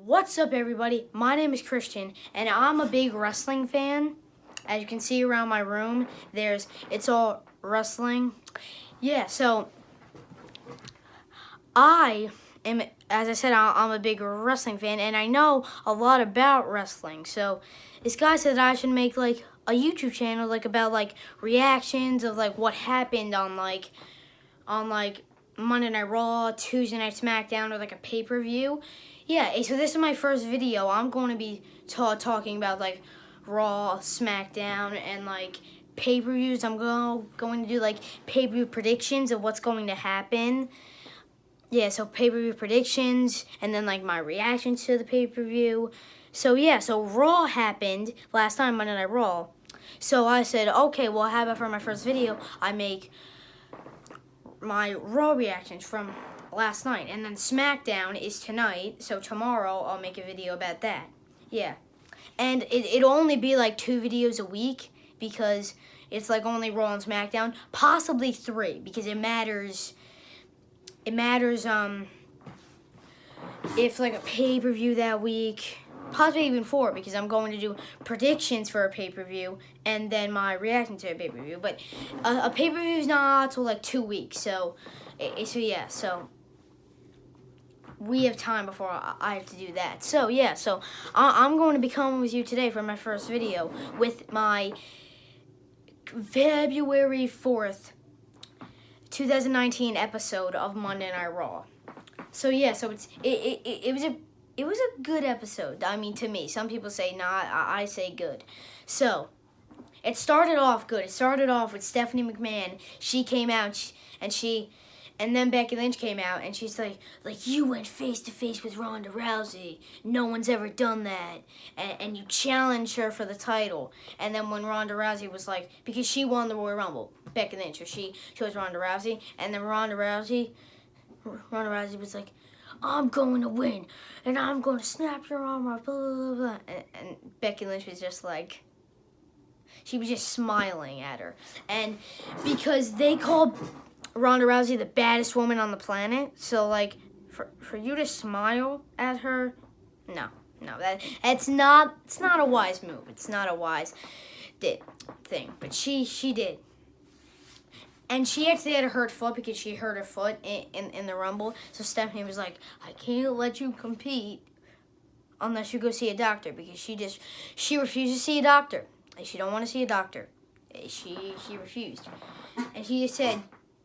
What's up, everybody? My name is Christian, and I'm a big wrestling fan. As you can see around my room, it's all wrestling. Yeah, so I am, as I said, I'm a big wrestling fan, and I know a lot about wrestling. So this guy said I should make like a YouTube channel about reactions of what happened on Monday Night Raw, Tuesday Night SmackDown, or a pay-per-view. Yeah, so this is my first video. I'm going to be talking about Raw, SmackDown, and pay-per-views. I'm going to do pay-per-view predictions of what's going to happen. Yeah, so pay-per-view predictions, and then my reactions to the pay-per-view. So yeah, so Raw happened last time, Monday Night Raw. So I said, okay, well, how about for my first video, I make my Raw reactions from last night, and then SmackDown is tonight, so tomorrow I'll make a video about that. Yeah, and it'll only be 2 videos a week because it's only Raw and SmackDown, possibly 3 because it matters if a pay-per-view that week, possibly even 4 because I'm going to do predictions for a pay-per-view and then my reaction to a pay-per-view. But a pay-per-view is not until 2 weeks, so yeah, so we have time before I have to do that. So yeah, so I'm going to be coming with you today for my first video with my February 4th, 2019 episode of Monday Night Raw. So yeah, so it was a good episode. I mean, to me, some people say not. I say good. So it started off good. It started off with Stephanie McMahon. She came out and then Becky Lynch came out, and she's like you went face to face with Ronda Rousey. No one's ever done that, and you challenged her for the title. And then when Ronda Rousey was because she won the Royal Rumble, Becky Lynch, so she chose Ronda Rousey, and then Ronda Rousey was like, I'm going to win, and I'm going to snap your arm off, blah, blah, blah. And Becky Lynch was just she was just smiling at her. And because they called Ronda Rousey the baddest woman on the planet, so for you to smile at her, no, it's not a wise move. It's not a wise thing. But she did. And she actually had a hurt foot because she hurt her foot in the Rumble. So Stephanie was like, I can't let you compete unless you go see a doctor, because she refused to see a doctor. She don't want to see a doctor. She refused. And she just said,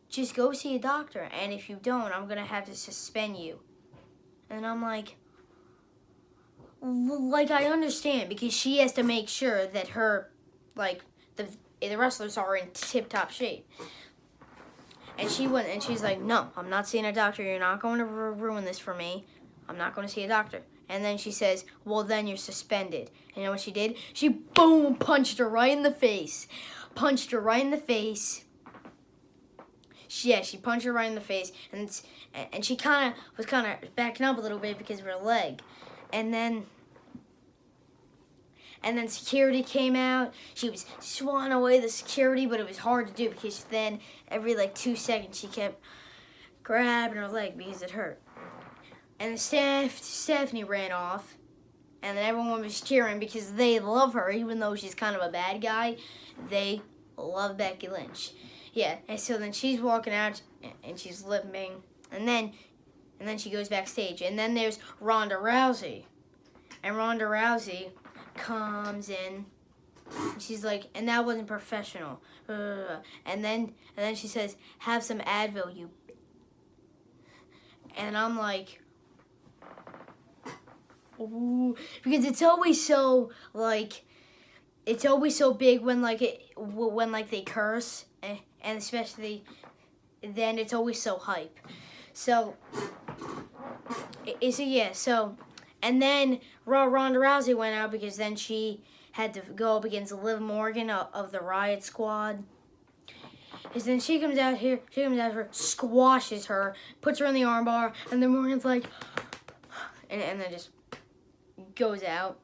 just go see a doctor, and if you don't, I'm gonna have to suspend you. And I'm like I understand, because she has to make sure that her the wrestlers are in tip-top shape. And she went, and she's like, no, I'm not seeing a doctor. You're not going to ruin this for me. I'm not going to see a doctor. And then she says, well, then you're suspended. And you know what she did? She, boom, punched her right in the face. Punched her right in the face. She punched her right in the face. And she was backing up a little bit because of her leg. And then security came out. She was swatting away the security, but it was hard to do because then every 2 seconds she kept grabbing her leg because it hurt. And Stephanie ran off, and then everyone was cheering because they love her, even though she's kind of a bad guy. They love Becky Lynch. Yeah, and so then she's walking out and she's limping, and then she goes backstage, and then there's Ronda Rousey, and Ronda Rousey comes in, and she's like, and that wasn't professional, and then she says, have some Advil, you. And I'm like, ooh, because it's always so big when they curse, and especially then it's always so hype. So yeah, so. And then Ronda Rousey went out because then she had to go up against Liv Morgan of the Riot Squad. And then she comes out here, squashes her, puts her in the armbar, and then Morgan's like, and then just goes out.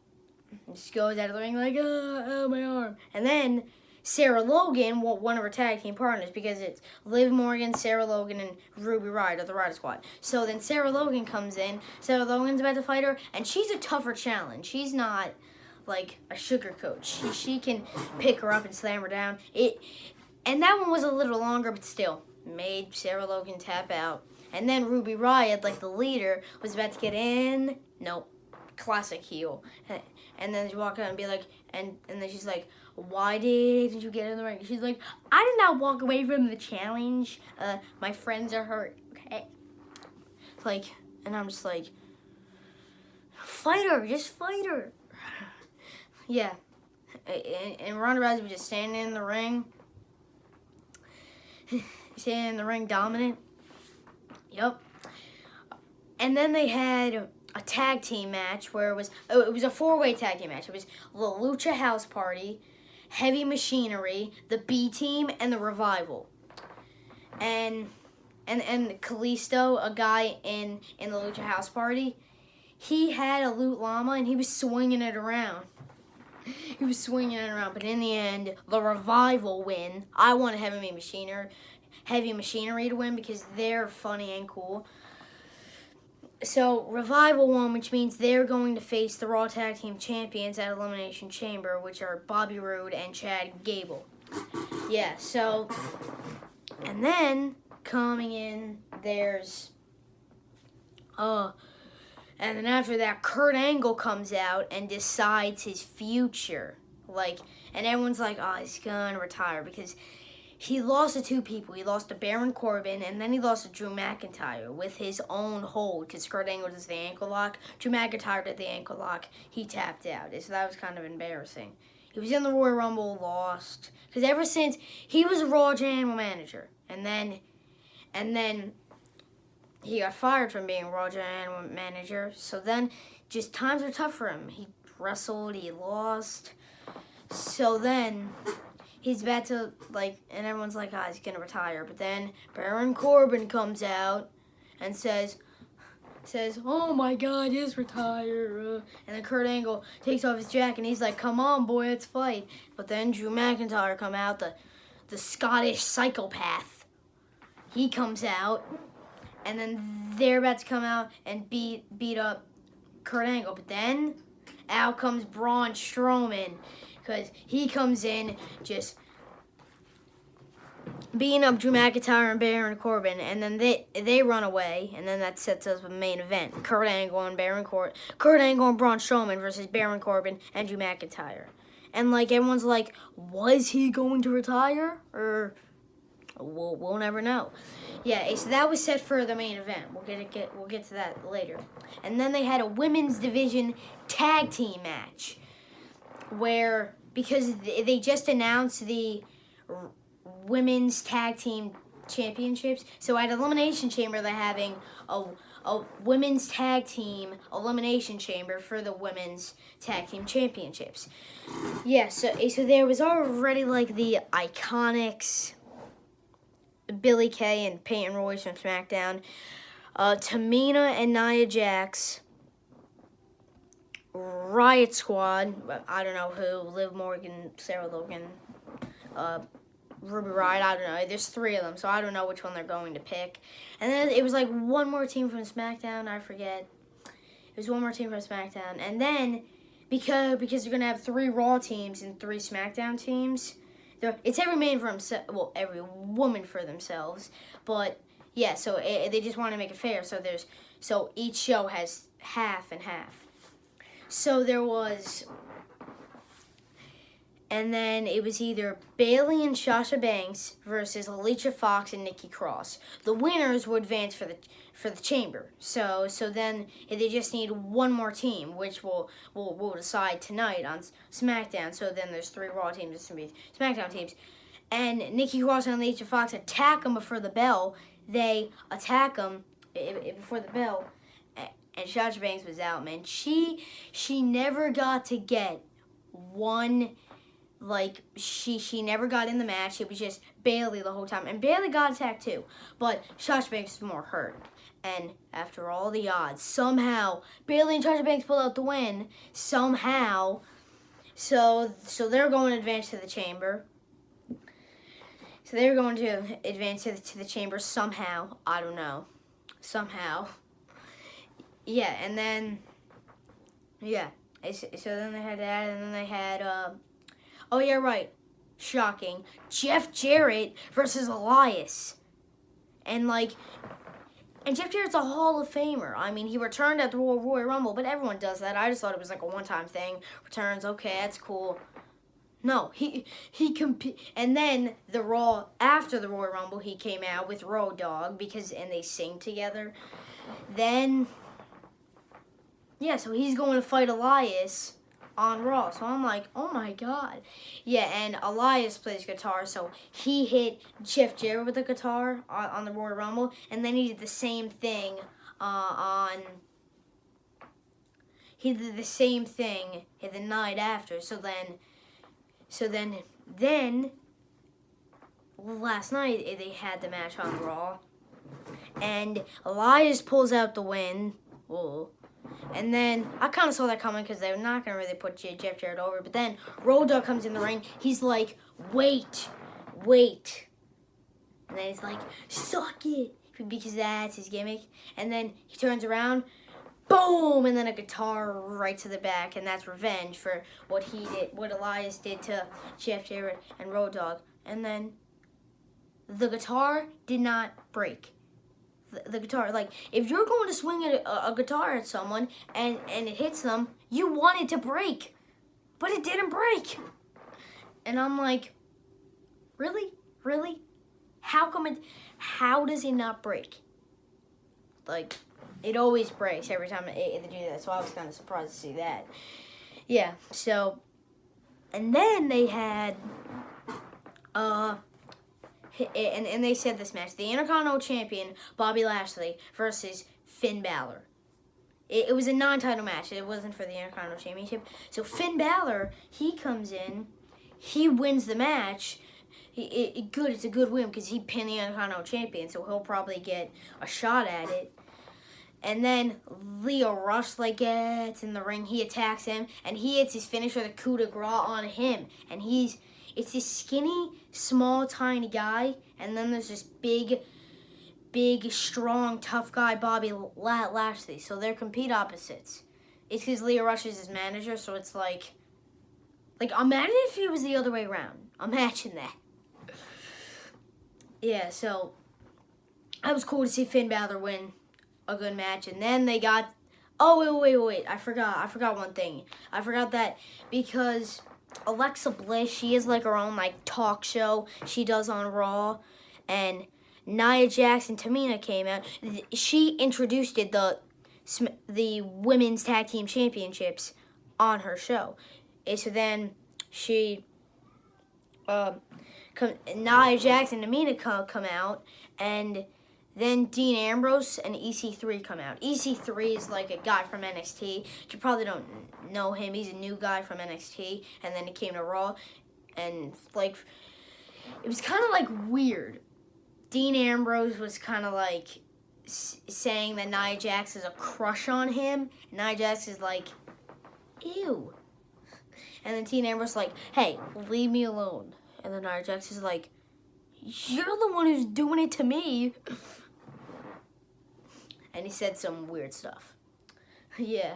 Just goes out of the ring oh, my arm. And then Sarah Logan, one of her tag team partners, because it's Liv Morgan, Sarah Logan, and Ruby Riott of the Riott Squad. So then Sarah Logan comes in. Sarah Logan's about to fight her, and she's a tougher challenge. She's not like a sugar coach. She can pick her up and slam her down. And that one was a little longer, but still made Sarah Logan tap out. And then Ruby Riott, like the leader, was about to get in. Nope. Classic heel. And then she walked out and be like, and then she's like, why didn't you get in the ring? She's like, I did not walk away from the challenge. My friends are hurt. Okay. Like, and I'm just like, fight her. Just fight her. Yeah. And Ronda Rousey was just standing in the ring. Standing in the ring dominant. Yep. And then they had a tag team match where it was a 4-way tag team match. It was the Lucha House Party, Heavy Machinery, the B Team, and the Revival. And Kalisto, a guy in the Lucha House Party, he had a loot llama and he was swinging it around. He was swinging it around, but in the end, the Revival win. I want Heavy Machinery to win because they're funny and cool. So, Revival won, which means they're going to face the Raw Tag Team Champions at Elimination Chamber, which are Bobby Roode and Chad Gable. Yeah, so, and then, coming in, there's, and then after that, Kurt Angle comes out and decides his future. Like, and everyone's like, oh, he's gonna retire because he lost to 2 people. He lost to Baron Corbin, and then he lost to Drew McIntyre with his own hold because Kurt Angle does the ankle lock. Drew McIntyre did the ankle lock. He tapped out. So that was kind of embarrassing. He was in the Royal Rumble, lost. Because ever since, he was a Raw General Manager. And then he got fired from being Raw General Manager. So then, just times were tough for him. He wrestled, he lost. So then he's about to, like, and everyone's like, oh, he's going to retire. But then Baron Corbin comes out and says, oh, my God, he's retired. And then Kurt Angle takes off his jacket, and he's like, come on, boy, let's fight. But then Drew McIntyre come out, the Scottish psychopath. He comes out, and then they're about to come out and beat up Kurt Angle. But then out comes Braun Strowman, because he comes in just beating up Drew McIntyre and Baron Corbin, and then they run away, and then that sets us the main event: Kurt Angle and Braun Strowman versus Baron Corbin and Drew McIntyre. And like everyone's like, was he going to retire? Or we'll never know. Yeah, so that was set for the main event. We'll get to that later. And then they had a women's division tag team match where, because they just announced the women's tag team championships, so at Elimination Chamber they're having a women's tag team elimination chamber for the women's tag team championships. Yeah, so there was already like the Iconics, Billie Kay and Peyton Royce from SmackDown, Tamina and Nia Jax, Riott Squad, I don't know who, Liv Morgan, Sarah Logan, Ruby Riott, I don't know. There's 3 of them, so I don't know which one they're going to pick. And then it was like one more team from SmackDown, I forget. It was one more team from SmackDown. And then, because you're going to have 3 Raw teams and 3 SmackDown teams, it's every man for himself, well, every woman for themselves. But, yeah, so they just want to make it fair. So each show has half and half. So there was, and then it was either Bayley and Sasha Banks versus Alicia Fox and Nikki Cross. The winners would advance for the chamber. So then they just need one more team, which we'll decide tonight on SmackDown. So then there's 3 Raw teams, it's gonna be SmackDown teams, and Nikki Cross and Alicia Fox attack them before the bell. They attack them before the bell. And Sasha Banks was out, man. She never got to get one, like, she never got in the match. It was just Bayley the whole time. And Bayley got attacked too. But Sasha Banks was more hurt. And after all the odds, somehow, Bayley and Sasha Banks pulled out the win. Somehow. So they're going to advance to the chamber. So they were going to advance to the chamber somehow. I don't know. Somehow. Yeah, and then, yeah. So then they had that, and then they had, oh yeah, right. Shocking. Jeff Jarrett versus Elias. And Jeff Jarrett's a Hall of Famer. I mean, he returned at the Royal Rumble, but everyone does that. I just thought it was like a one-time thing. Returns, okay, that's cool. No, he and then the Raw after the Royal Rumble, he came out with Road Dogg and they sing together. Then, yeah, so he's going to fight Elias on Raw. So I'm like, oh my god. Yeah, and Elias plays guitar, so he hit Jeff Jarrett with the guitar on the Royal Rumble, and then he did the same thing he did the same thing the night after. So then last night they had the match on Raw, and Elias pulls out the win. Whoa. And then I kind of saw that coming because they were not going to really put Jeff Jarrett over. But then Road Dogg comes in the ring. He's like, wait. And then he's like, suck it. Because that's his gimmick. And then he turns around, boom, and then a guitar right to the back. And that's revenge for what Elias did to Jeff Jarrett and Road Dogg. And then the guitar did not break. The guitar, like, if you're going to swing a guitar at someone and it hits them, you want it to break, but it didn't break. And I'm like, really? How does it not break? Like, it always breaks every time they do that, so I was kind of surprised to see that. Yeah, so, and then they had, and they said this match, the Intercontinental Champion, Bobby Lashley, versus Finn Balor. It was a non-title match. It wasn't for the Intercontinental Championship. So Finn Balor, he comes in, he wins the match. It's a good win because he pinned the Intercontinental Champion, so he'll probably get a shot at it. And then Leo Rush gets in the ring. He attacks him, and he hits his finisher, the coup de grace, on him. And it's this skinny, small, tiny guy, and then there's this big, strong, tough guy, Bobby Lashley. So they're complete opposites. It's because Leo Rush is his manager, so it's like imagine if it was the other way around. Imagine that. Yeah, so that was cool to see Finn Balor win a good match, and then they got. Oh wait! I forgot one thing. I forgot that because Alexa Bliss, she is her own talk show she does on Raw, and Nia Jax and Tamina came out. She introduced the women's tag team championships on her show. And so then Nia Jax and Tamina come out, and then Dean Ambrose and EC3 come out. EC3 is a guy from NXT. You probably don't know him. He's a new guy from NXT, and then he came to Raw, and it was kind of weird. Dean Ambrose was kind of saying that Nia Jax is a crush on him. And Nia Jax is ew. And then Dean Ambrose hey, leave me alone. And then Nia Jax is you're the one who's doing it to me. And he said some weird stuff. Yeah.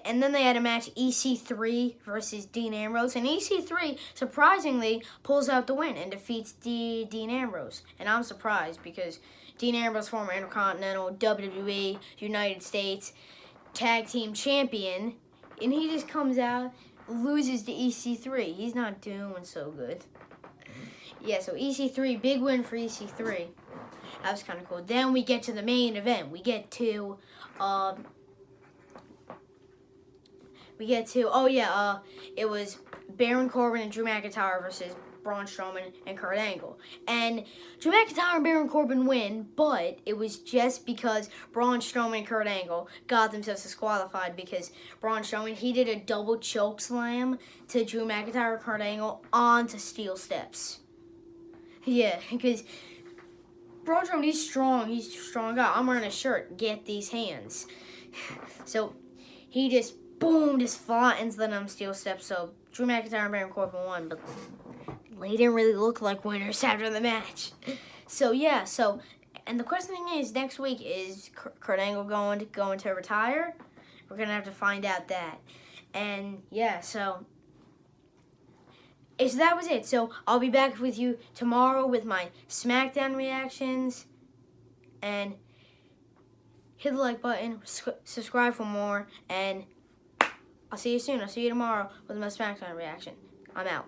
And then they had a match, EC3 versus Dean Ambrose. And EC3, surprisingly, pulls out the win and defeats Dean Ambrose. And I'm surprised because Dean Ambrose, former Intercontinental, WWE, United States Tag Team Champion. And he just comes out, loses to EC3. He's not doing so good. Yeah, so EC3, big win for EC3. That was kind of cool. Then we get to the main event. We get to, it was Baron Corbin and Drew McIntyre versus Braun Strowman and Kurt Angle. And Drew McIntyre and Baron Corbin win, but it was just because Braun Strowman and Kurt Angle got themselves disqualified because Braun Strowman, he did a double choke slam to Drew McIntyre and Kurt Angle onto steel steps. Yeah, because Braun Strowman, he's strong. He's a strong guy. I'm wearing a shirt. Get these hands. So he just flattens them steel steps. So Drew McIntyre and Baron Corbin won. But they didn't really look like winners after the match. So yeah, and the question thing is, next week is Kurt Angle going to retire? We're gonna have to find out that. And yeah, so that was it. So I'll be back with you tomorrow with my SmackDown reactions. And hit the like button, subscribe for more, and I'll see you soon. I'll see you tomorrow with my SmackDown reaction. I'm out.